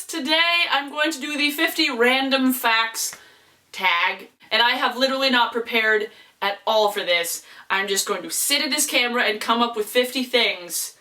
Today I'm going to do the 50 random facts tag, and I have literally not prepared at all for this. I'm just going to sit at this camera and come up with 50 things.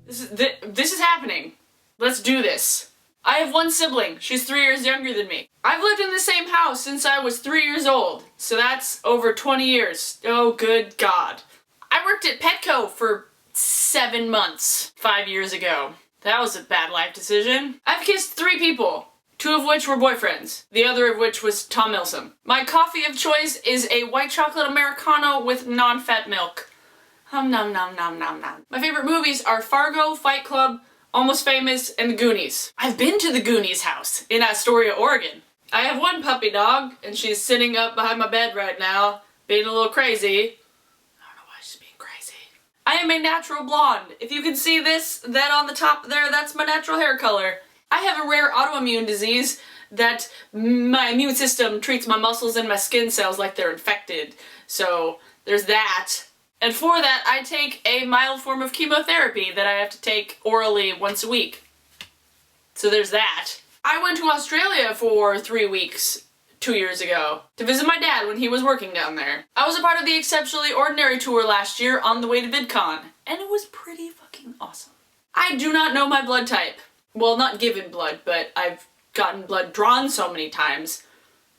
This is happening. Let's do this. I have one sibling. She's 3 years younger than me. I've lived in the same house since I was 3 years old, so that's over 20 years. Oh, good God. I worked at Petco for 7 months 5 years ago. That was a bad life decision. I've kissed 3 people, 2 of which were boyfriends, the other of which was Tom Milsom. My coffee of choice is a white chocolate Americano with non-fat milk. Nom nom nom nom nom nom. My favorite movies are Fargo, Fight Club, Almost Famous, and The Goonies. I've been to the Goonies house in Astoria, Oregon. I have one puppy dog, and she's sitting up behind my bed right now, being a little crazy. I don't know why she's being crazy. I am a natural blonde. If you can see this, that on the top there, that's my natural hair color. I have a rare autoimmune disease that my immune system treats my muscles and my skin cells like they're infected. So there's that. And for that, I take a mild form of chemotherapy that I have to take orally once a week. So there's that. I went to Australia for 3 weeks 2 years ago to visit my dad when he was working down there. I was a part of the Exceptionally Ordinary tour last year on the way to VidCon, and it was pretty fucking awesome. I do not know my blood type. Well, not given blood, but I've gotten blood drawn so many times,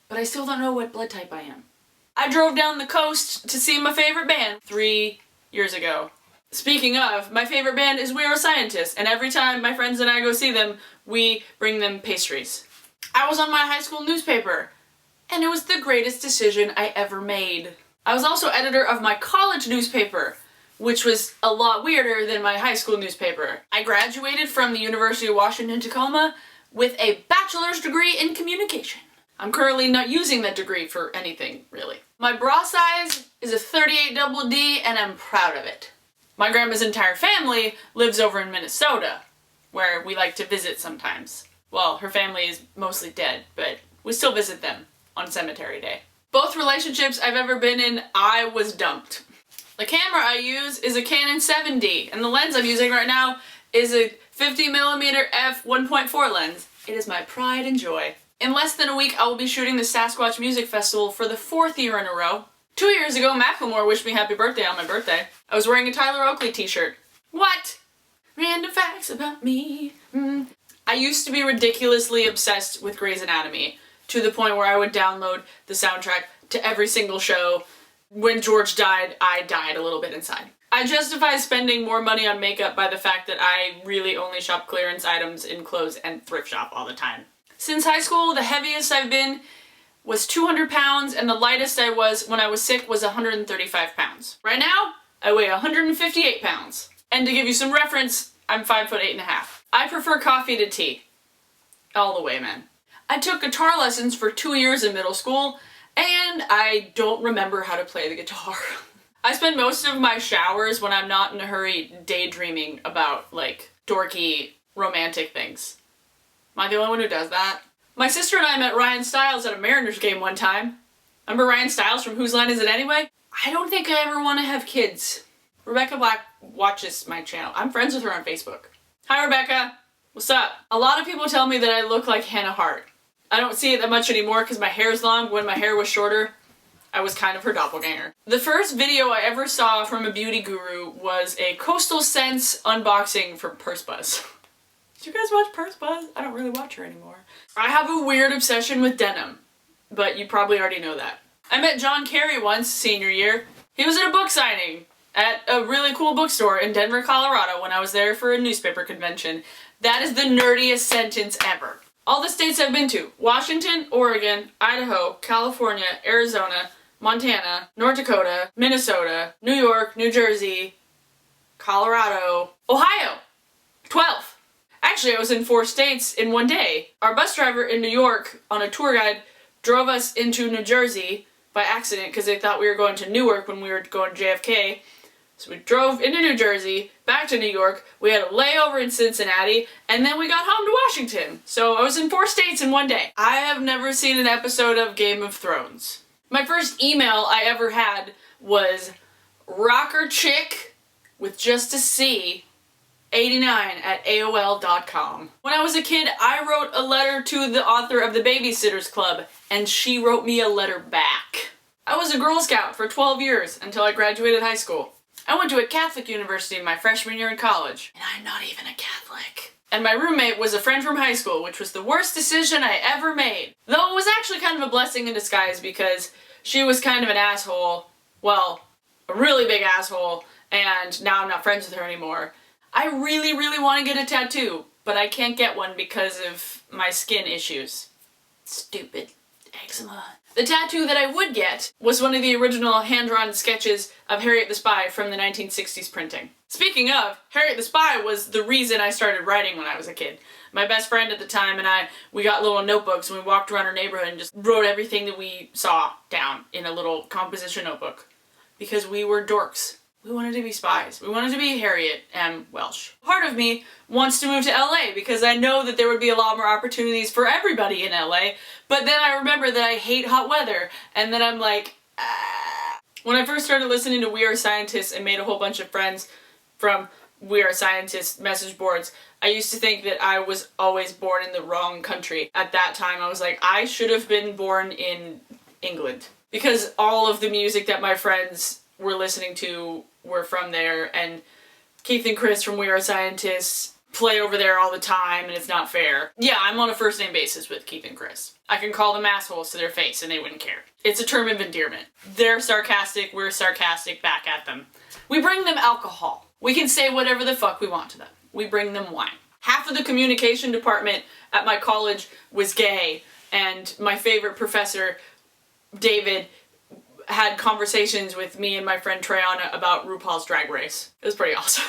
but I still don't know what blood type I am. I drove down the coast to see my favorite band 3 years ago. Speaking of, my favorite band is We Are Scientists, and every time my friends and I go see them, we bring them pastries. I was on my high school newspaper, and it was the greatest decision I ever made. I was also editor of my college newspaper, which was a lot weirder than my high school newspaper. I graduated from the University of Washington, Tacoma with a bachelor's degree in communication. I'm currently not using that degree for anything, really. My bra size is a 38 double D, and I'm proud of it. My grandma's entire family lives over in Minnesota, where we like to visit sometimes. Well, her family is mostly dead, but we still visit them on cemetery day. Both relationships I've ever been in, I was dumped. The camera I use is a Canon 7D, and the lens I'm using right now is a 50mm f1.4 lens. It is my pride and joy. In less than a week, I will be shooting the Sasquatch Music Festival for the 4th year in a row. 2 years ago, Macklemore wished me happy birthday on my birthday. I was wearing a Tyler Oakley t-shirt. What? Random facts about me. I used to be ridiculously obsessed with Grey's Anatomy, to the point where I would download the soundtrack to every single show. When George died, I died a little bit inside. I justify spending more money on makeup by the fact that I really only shop clearance items in clothes and thrift shop all the time. Since high school, the heaviest I've been was 200 pounds, and the lightest I was when I was sick was 135 pounds. Right now, I weigh 158 pounds. And to give you some reference, I'm 5'8.5". I prefer coffee to tea. All the way, man. I took guitar lessons for 2 years in middle school, and I don't remember how to play the guitar. I spend most of my showers when I'm not in a hurry daydreaming about, like, dorky, romantic things. Am I the only one who does that? My sister and I met Ryan Stiles at a Mariners game one time. Remember Ryan Stiles from Whose Line Is It Anyway? I don't think I ever want to have kids. Rebecca Black watches my channel. I'm friends with her on Facebook. Hi, Rebecca. What's up? A lot of people tell me that I look like Hannah Hart. I don't see it that much anymore because my hair's long. When my hair was shorter, I was kind of her doppelganger. The first video I ever saw from a beauty guru was a Coastal Scents unboxing from Purse Buzz. Did you guys watch Purse Buzz? I don't really watch her anymore. I have a weird obsession with denim, but you probably already know that. I met John Kerry once, senior year. He was at a book signing at a really cool bookstore in Denver, Colorado when I was there for a newspaper convention. That is the nerdiest sentence ever. All the states I've been to: Washington, Oregon, Idaho, California, Arizona, Montana, North Dakota, Minnesota, New York, New Jersey, Colorado, Ohio. 12. Actually, I was in 4 states in one day. Our bus driver in New York on a tour guide drove us into New Jersey by accident because they thought we were going to Newark when we were going to JFK. So we drove into New Jersey, back to New York, we had a layover in Cincinnati, and then we got home to Washington. So I was in 4 states in one day. I have never seen an episode of Game of Thrones. My first email I ever had was rockerchick with just a C, 89 at AOL.com. When I was a kid, I wrote a letter to the author of the Babysitters Club, and she wrote me a letter back. I was a Girl Scout for 12 years until I graduated high school. I went to a Catholic university my freshman year in college, and I'm not even a Catholic. And my roommate was a friend from high school, which was the worst decision I ever made. Though it was actually kind of a blessing in disguise because she was kind of an asshole. Well, a really big asshole, and now I'm not friends with her anymore. I really, really want to get a tattoo, but I can't get one because of my skin issues. Stupid eczema. The tattoo that I would get was one of the original hand-drawn sketches of Harriet the Spy from the 1960s printing. Speaking of, Harriet the Spy was the reason I started writing when I was a kid. My best friend at the time and we got little notebooks and we walked around our neighborhood and just wrote everything that we saw down in a little composition notebook. Because we were dorks. We wanted to be spies. We wanted to be Harriet M. Welsh. Part of me wants to move to LA because I know that there would be a lot more opportunities for everybody in LA, but then I remember that I hate hot weather, and then I'm like, ah. When I first started listening to We Are Scientists and made a whole bunch of friends from We Are Scientists message boards, I used to think that I was always born in the wrong country. At that time, I was like, I should have been born in England. Because all of the music that my friends were listening to were from there, and Keith and Chris from We Are Scientists play over there all the time, and it's not fair. Yeah, I'm on a first name basis with Keith and Chris. I can call them assholes to their face and they wouldn't care. It's a term of endearment. They're sarcastic, we're sarcastic back at them. We bring them alcohol. We can say whatever the fuck we want to them. We bring them wine. Half of the communication department at my college was gay, and my favorite professor, David, had conversations with me and my friend Triana about RuPaul's Drag Race. It was pretty awesome.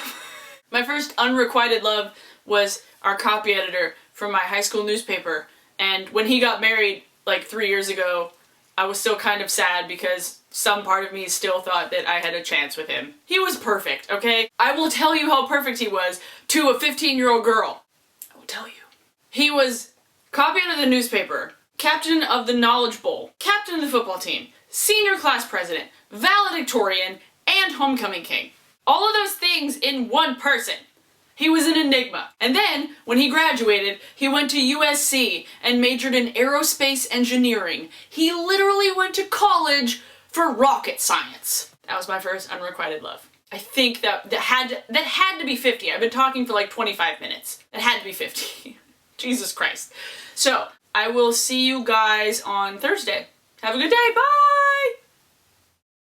My first unrequited love was our copy editor from my high school newspaper, and when he got married like 3 years ago, I was still kind of sad because some part of me still thought that I had a chance with him. He was perfect, okay? I will tell you how perfect he was to a 15-year-old girl. I will tell you. He was copy editor of the newspaper, captain of the Knowledge Bowl, captain of the football team, senior class president, valedictorian, and homecoming king. All of those things in one person. He was an enigma. And then, when he graduated, he went to USC and majored in aerospace engineering. He literally went to college for rocket science. That was my first unrequited love. I think that had to be 50. I've been talking for like 25 minutes. That had to be 50. Jesus Christ. So, I will see you guys on Thursday. Have a good day. Bye!